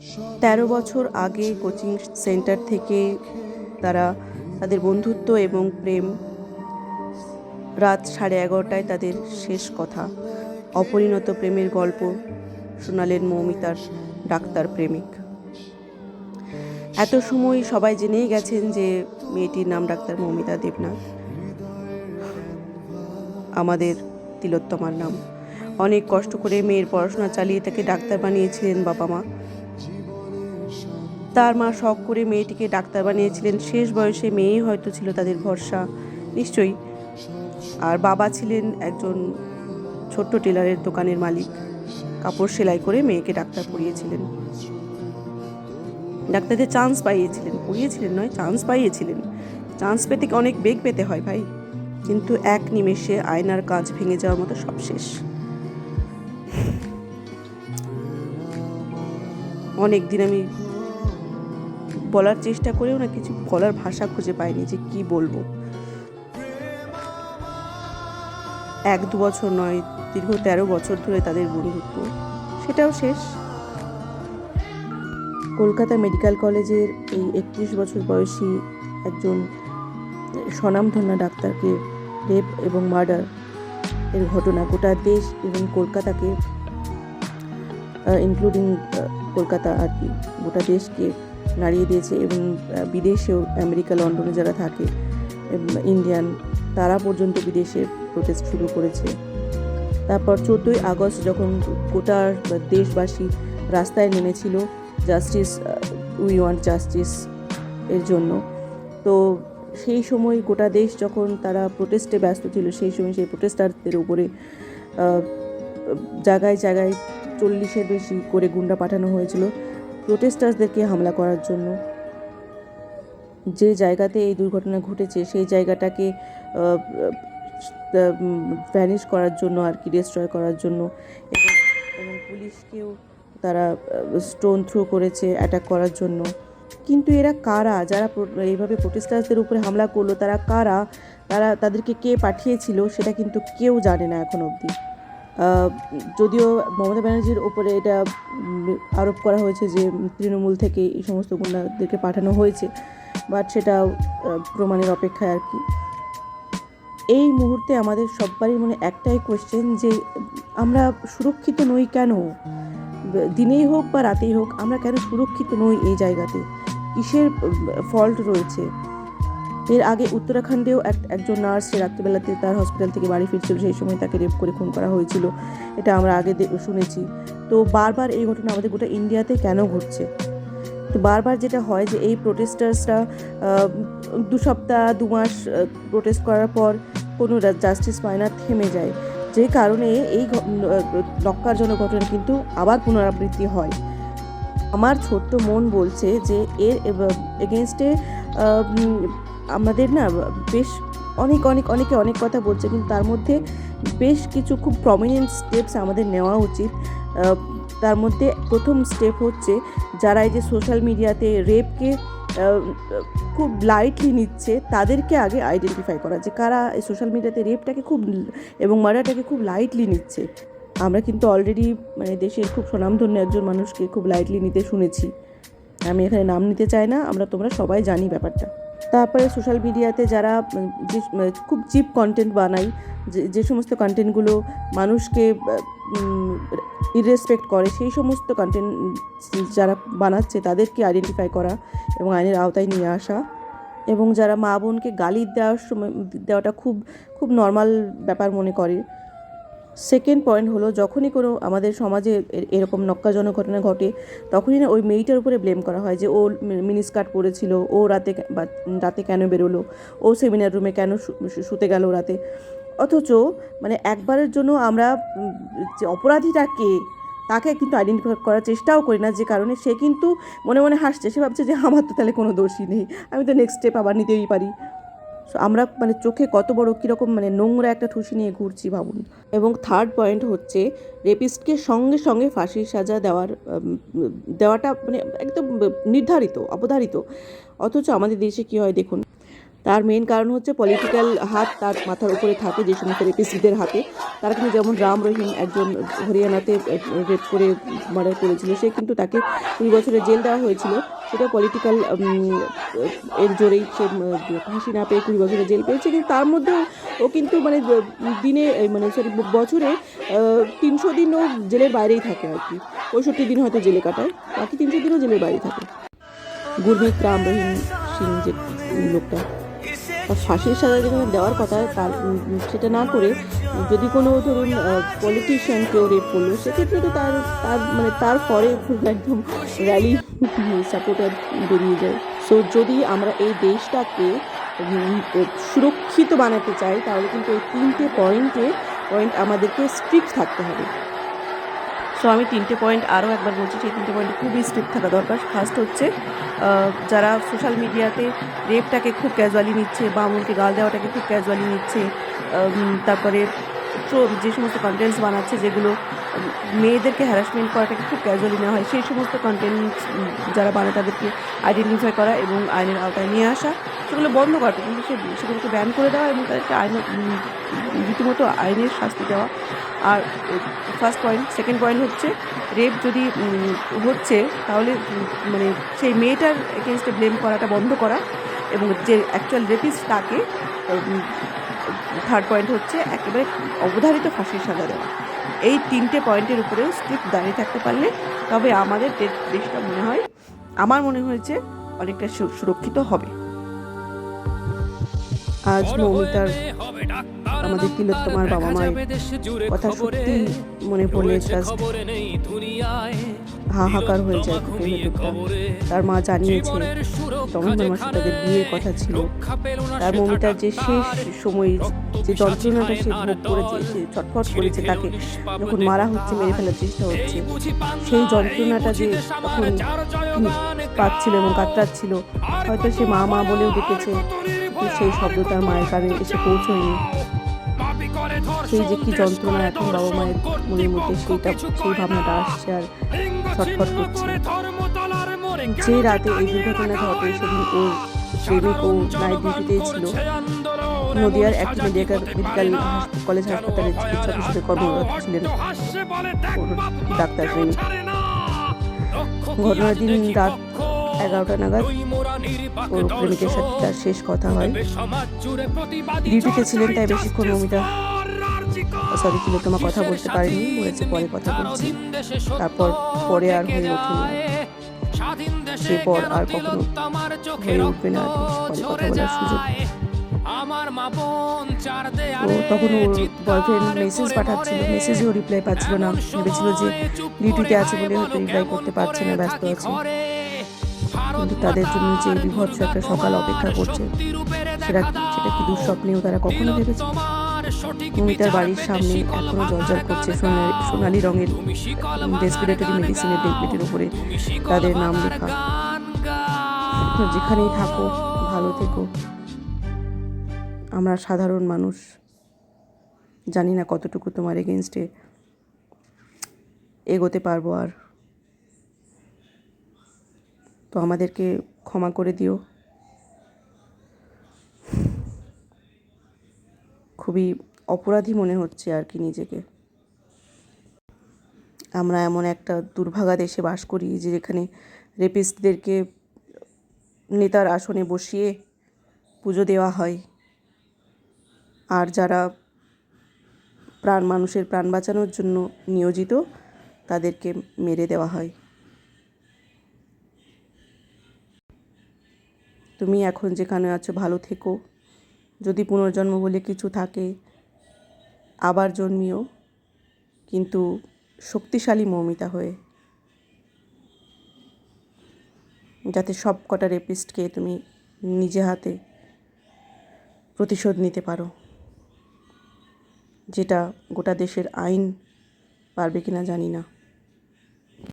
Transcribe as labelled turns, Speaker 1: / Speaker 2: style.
Speaker 1: 13 বছর আগে coaching centre থেকে তারা তাদের বন্ধুত্ব এবং প্রেম, রাত 11:30টায় তাদের শেষ কথা, অপরিণত প্রেমের গল্প শোনালেন মৌমিতার ডাক্তার প্রেমিক। এত সময় সবাই জেনেই গেছেন যে মেয়েটির নাম ডাক্তার মৌমিতা দেবনাথ, আমাদের তিলোত্তমার নাম। অনেক কষ্ট করে মেয়ের পড়াশোনা চালিয়ে তাকে ডাক্তার বানিয়েছিলেন বাবা মা। তার মা শখ করে মেয়েটিকে ডাক্তার বানিয়েছিলেন। শেষ বয়সে মেয়েই হয়তো ছিল তাদের ভরসা, নিশ্চয়ই। আর বাবা ছিলেন একজন ছোট্ট টেলারের দোকানের মালিক, কাপড় সেলাই করে মেয়েকে ডাক্তার পড়িয়েছিলেন। ডাক্তারদের চান্স পাইয়েছিলেন, পড়িয়েছিলেন নয়, চান্স পাইয়েছিলেন। চান্স পেতে অনেক বেগ পেতে হয় ভাই, কিন্তু এক নিমেষে আয়নার কাঁচ ভেঙে যাওয়ার মতো সব শেষ। অনেক দিন আমি বলার চেষ্টা করেও না কিছু বলার ভাষা খুঁজে পাইনি যে কি বলবো। 1-2 বছর নয়, দীর্ঘ 13 বছর ধরে তাদের বন্ধুত্ব, সেটাও শেষ। কলকাতা মেডিকেল কলেজের এই 31 বছর বয়সী একজন স্বনামধন্য ডাক্তারকে রেপ এবং মার্ডার এর ঘটনা গোটা দেশ এবং কলকাতাকে, ইনক্লুডিং কলকাতা আর কি, গোটা দেশকে নাড়িয়ে দিয়েছে। এবং বিদেশেও, আমেরিকা লন্ডনে যারা থাকে ইন্ডিয়ান, তারা পর্যন্ত বিদেশে প্রোটেস্ট শুরু করেছে। তারপর 14ই আগস্ট যখন গোটা দেশবাসী রাস্তায় নেমেছিল জাস্টিস, উই ওয়ান্ট জাস্টিস এর জন্য, তো সেই সময় গোটা দেশ যখন তারা প্রোটেস্টে ব্যস্ত ছিল, সেই সময় সেই প্রোটেস্টারদের উপরে জায়গায় জায়গায় 40-এর বেশি করে গুন্ডা পাঠানো হয়েছিল প্রোটেস্টার্সদেরকে হামলা করার জন্য। যে জায়গাতে এই দুর্ঘটনা ঘটেছে সেই জায়গাটাকে ভ্যানিশ করার জন্য আর কি, ডিস্ট্রয় করার জন্য, এবং পুলিশকেও তারা স্টোন থ্রো করেছে অ্যাটাক করার জন্য। কিন্তু এরা কারা? যারা এইভাবে প্রোটেস্টার্সদের উপরে হামলা করলো তারা কারা? তাদেরকে কে পাঠিয়েছিল সেটা কিন্তু কেউ জানে না এখন অবধি। যদিও মমতা ব্যানার্জির ওপরে এটা আরোপ করা হয়েছে যে তৃণমূল থেকে এই সমস্ত গুন্ডাদেরকে পাঠানো হয়েছে, বাট সেটা প্রমাণের অপেক্ষায় আর কি। এই মুহূর্তে আমাদের সবারই মনে একটাই কোয়েশ্চেন যে আমরা সুরক্ষিত নই কেন? দিনেই হোক বা রাতেই হোক আমরা কেন সুরক্ষিত নই এই জায়গাতে? কিসের ফল্ট রয়েছে? এর আগে উত্তরাখণ্ডেও একজন নার্স রাত্রিবেলাতে তার হসপিটাল থেকে বাড়ি ফিরছিল, সেই সময় তাকে রেপ করে খুন করা হয়েছিল, এটা আমরা আগে শুনেছি। তো বারবার এই ঘটনা আমাদের গোটা ইন্ডিয়াতে কেন ঘটছে? তো বারবার যেটা হয় যে এই প্রোটেস্টার্সরা 2 সপ্তাহ 2 মাস প্রোটেস্ট করার পর কোনো জাস্টিস পায় না, থেমে যায়, যে কারণে এই ন্যক্কারজনক ঘটনা কিন্তু আবার পুনরাবৃত্তি হয়। আমার ছোট্ট মন বলছে যে এর এগেনস্টে আমাদের না বেশ অনেকে অনেক কথা বলছে, কিন্তু তার মধ্যে বেশ কিছু খুব প্রমিনেন্ট স্টেপস আমাদের নেওয়া উচিত। তার মধ্যে প্রথম স্টেপ হচ্ছে যারা এই যে সোশ্যাল মিডিয়াতে রেপকে খুব লাইটলি নিচ্ছে তাদেরকে আগে আইডেন্টিফাই করা, যে কারা এই সোশ্যাল মিডিয়াতে রেপটাকে খুব এবং মার্ডারটাকে খুব লাইটলি নিচ্ছে। আমরা কিন্তু অলরেডি মানে দেশের খুব স্বনামধন্য একজন মানুষকে খুব লাইটলি নিতে শুনেছি, আমি এখানে নাম নিতে চাই না, তোমরা সবাই জানি ব্যাপারটা। তারপরে সোশ্যাল মিডিয়াতে যারা যে খুব চিপ কন্টেন্ট বানায়, যে সমস্ত কন্টেন্টগুলো মানুষকে ইরেসপেক্ট করে, সেই সমস্ত কন্টেন্ট যারা বানাচ্ছে তাদেরকে আইডেন্টিফাই করা এবং আইনের আওতায় নিয়ে আসা। এবং যারা মা বোনকে গালি দেওয়াটা খুব খুব নর্মাল ব্যাপার মনে করে। সেকেন্ড পয়েন্ট হলো, যখনই কোনো আমাদের সমাজে এরকম ন্যক্কারজনক ঘটনা ঘটে তখনই না ওই মেয়েটার উপরে ব্লেম করা হয় যে ও মিনিস্কার্ট পরেছিল, ও রাতে কেন বেরোলো, ও সেমিনার রুমে কেন শুতে গেল রাতে। অথচ মানে একবারের জন্য আমরা যে অপরাধীটা কে তাকে কিন্তু আইডেন্টিফাই করার চেষ্টাও করি না, যে কারণে সে কিন্তু মনে মনে হাসছে, সে ভাবছে যে আমার তো তাহলে কোনো দোষই নেই, আমি তো নেক্সট স্টেপ আবার নিতেই পারি। সো আমরা মানে চোখে কত বড় কীরকম মানে নোংরা একটা ঠুসি নিয়ে ঘুরছি ভাবুন। এবং থার্ড পয়েন্ট হচ্ছে রেপিস্টকে সঙ্গে সঙ্গে ফাঁসির সাজা দেওয়াটা মানে একদম নির্ধারিত, অবধারিত। অথচ আমাদের দেশে কী হয় দেখুন, তার মেন কারণ হচ্ছে পলিটিক্যাল হাত তার মাথার উপরে থাকে যে সমস্ত রেপিস্টদের হাতে। তারা কিন্তু, যেমন রাম রহিম একজন হরিয়ানাতে রেপ করে মার্ডার করেছিল, সে কিন্তু তাকে 20 বছরের জেল দেওয়া হয়েছিল, সেটা পলিটিক্যাল এর জোরেই সে ফাঁসি না পেয়ে 20 বছরের জেল পেয়েছে। কিন্তু তার মধ্যেও ও কিন্তু মানে দিনে মানে সরি বছরে 300 দিন ও জেলের বাইরেই থাকে আর কি, 65 দিন হয়তো জেলে কাটায়, বাকি 300 দিনও জেলের বাইরে থাকে। গুরমিত রাম রহিম সিং যে লোকটা, তার ফাঁসির সাজা যেখানে দেওয়ার কথা তার সেটা না করে যদি কোনো ধরুন পলিটিশিয়ান কেউ রেপ করলো, সেক্ষেত্রে তো তার তার মানে তার পরে একদম র্যালি সাপোর্টার বেরিয়ে যায়। সো যদি আমরা এই দেশটাকে সুরক্ষিত বানাতে চাই, তাহলে কিন্তু এই 3টে পয়েন্ট আমাদেরকে স্ট্রিক্ট থাকতে হবে। সো আমি 3টে পয়েন্ট আরও একবার বলছি, সেই 3টে পয়েন্ট খুবই স্ট্রিক্ট থাকা দরকার। ফার্স্ট হচ্ছে যারা সোশ্যাল মিডিয়াতে রেপটাকে খুব ক্যাজুয়ালি নিচ্ছে, বামুনকে গাল দেওয়াটাকে খুব ক্যাজুয়ালি নিচ্ছে, তারপরে যে সমস্ত কন্টেন্টস বানাচ্ছে যেগুলো মেয়েদেরকে হ্যারাসমেন্ট করাটাকে খুব ক্যাজুয়ালি নেওয়া হয়, সেই সমস্ত কন্টেন্ট যারা বানায় তাদেরকে আইডেন্টিফাই করা এবং আইনের আওতায় নিয়ে আসা, সেগুলো বন্ধ করা, কিন্তু সেগুলোকে ব্যান করে দেওয়া এবং তাদেরকে রীতিমতো আইনের শাস্তি দেওয়া। আর ফার্স্ট পয়েন্ট। সেকেন্ড পয়েন্ট হচ্ছে রেপ যদি হচ্ছে তাহলে মানে সেই মেয়েটার এগেনস্টে ব্লেম করাটা বন্ধ করা এবং যে অ্যাকচুয়াল রেপিস্ট তাকে। থার্ড পয়েন্ট হচ্ছে একেবারে অবধারিত ফাঁসির সাজা দেওয়া। এই 3টে পয়েন্টের উপরেও স্ট্রিক্ট দাঁড়িয়ে থাকতে পারলে তবে আমাদের দেশটা আমার মনে হয়েছে অনেকটা সুরক্ষিত হবে। আজ মৌমিতার, আমাদের তিলোত্তমার বাবা মায়ের কথা সত্যি মনে পড়লে জাস্ট হাহাকার হয়ে যায় বুকের ভেতরটা। তার মা জানিয়েছে নভেম্বর মাসে তাদের বিয়ের কথা ছিল। তার মৌমিতার যে শেষ সময় যে যন্ত্রণাটা সে ভোগ করেছে, সে ছটফট করেছে, তাকে যখন মারা হচ্ছে, মেরে ফেলার চেষ্টা হচ্ছে, সেই যন্ত্রণাটা যে তখন পাচ্ছিল এবং কাতরাচ্ছিল, হয়তো সে মা মা বলেও ডেকেছে, কিন্তু সেই শব্দ তার মায়ের কানে এসে পৌঁছয়নি। সেই যে কি যন্ত্রণা এখন বাবা মায়ের মনের মধ্যে, সেই ভাবনাটা আসছে আর ছটফট করছে। যে রাতে এই দুর্ঘটনা ঘটে সেদিন ওর প্রেমিক ও নাইট ডিউটিতেই ছিল, নদিয়ার একটি মেডিকেল কলেজ হাসপাতালে চিকিৎসক হিসেবে কর্মরত ছিলেন ডাক্তার প্রেমিক। ঘটনার দিন রাত 11টা নাগাদ ওর প্রেমিকের সাথে তার শেষ কথা হয়। ডিউটিতে ছিলেন তাই বেশিক্ষণ তিলোত্তমা কথা বলতে পারেনি, বলেছে পরে কথা বলছি। তারপর পরে আর হয়ে ওঠেনি, এরপর আর কখনো হয়ে উঠবে না পরে কথা বলার সুযোগ। তখন ওর বয়ফ্রেন্ড মেসেজ পাঠাচ্ছিল, মেসেজেও রিপ্লাই পাচ্ছিল না, ভেবেছিল যে ডিউটিতে আছে বলে হয়তো রিপ্লাই করতে পারছে না, ব্যস্ত আছে। কিন্তু তাদের জন্য যে বিভৎস একটা সকাল অপেক্ষা করছে, সেটা কি দুঃস্বপ্নেও তারা কখনো ভেবেছে? মৌমিতার বাড়ির সামনে এখনো জলজল করছে সোনালি রঙের রেসপিরেটরি মেডিসিনের ট্যাবলেটের উপরে তাদের নাম লেখা। যেখানেই থাকো ভালো থেকো। আমরা সাধারণ মানুষ, জানি না কতটুকু তোমার এগেনস্টে এগোতে পারবো আর, তো আমাদেরকে ক্ষমা করে দিও। খুবই অপরাধী মনে হচ্ছে আর কি নিজেকে। আমরা এমন একটা দুর্ভাগা দেশে বাস করি যে যেখানে রেপিস্টদেরকে নেতার আসনে বসিয়ে পুজো দেওয়া হয়, আর যারা মানুষের প্রাণ বাঁচানোর জন্য নিয়োজিত তাদেরকে মেরে দেওয়া হয়। তুমি এখন যেখানে আছো ভালো থেকো। যদি পুনর্জন্ম বলে কিছু থাকে আবার জন্মিও, কিন্তু শক্তিশালী মৌমিতা হয়ে, যাতে সব কটা রেপিস্টকে তুমি নিজে হাতে প্রতিশোধ নিতে পারো, যেটা গোটা দেশের আইন পারবে কিনা জানি না।